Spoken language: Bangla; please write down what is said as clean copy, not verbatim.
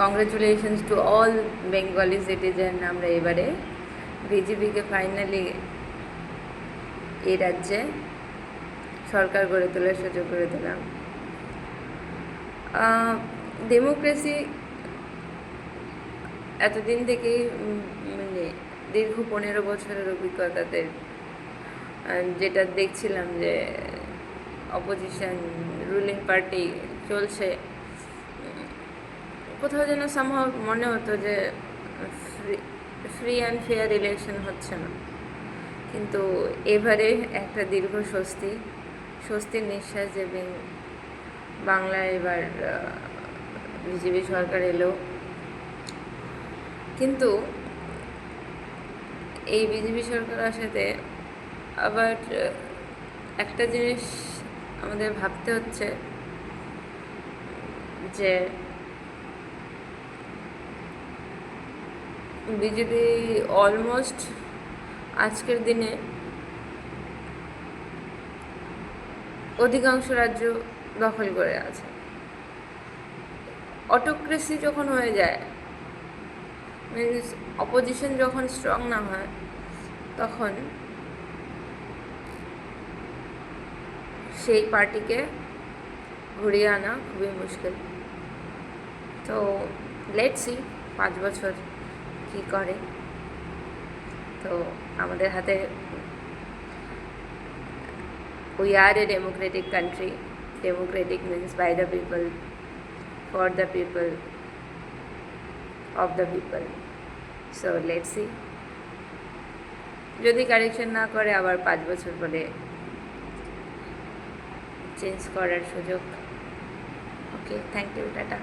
Congratulations to all Bengali citizen. আমরা এবারে বিজেপিকে ফাইনালি এই রাজ্যে সরকার গড়ে তোলার সুযোগ করে দিলাম। ডেমোক্রেসি এতদিন থেকেই মানে দীর্ঘ 15 বছরের অভিজ্ঞতাতে যেটা দেখছিলাম যে অপোজিশন রুলিং পার্টি চলছে, কোথাও যেন সামহাও মনে হতো যে ফ্রি অ্যান্ড ফেয়ার ইলেকশন হচ্ছে না। কিন্তু এবারে একটা দীর্ঘ স্বস্তির নিঃশ্বাস যে বাংলায় এবার বিজেপি সরকার এলো। কিন্তু এই বিজেপি সরকার আসাতে আবার একটা জিনিস আমাদের ভাবতে হচ্ছে যে বিজেপি অলমোস্ট আজকের দিনে অধিকাংশ রাজ্য দখল করে আছে। অটোক্রেসি যখন হয়ে যায়, মিনস অপোজিশন যখন স্ট্রং না হয়, তখন সেই পার্টিকে ঘুরিয়ে আনা খুবই মুশকিল। তো লেটস সি 5 বছর কী করে। তো আমাদের হাতে, we are a democratic country. Democratic means by the people, for the people, of the people. So let's see. যদি কারেকশন না করে আবার 5 বছর পরে চেঞ্জ করার সুযোগ। ওকে, থ্যাংক ইউ, টাটা।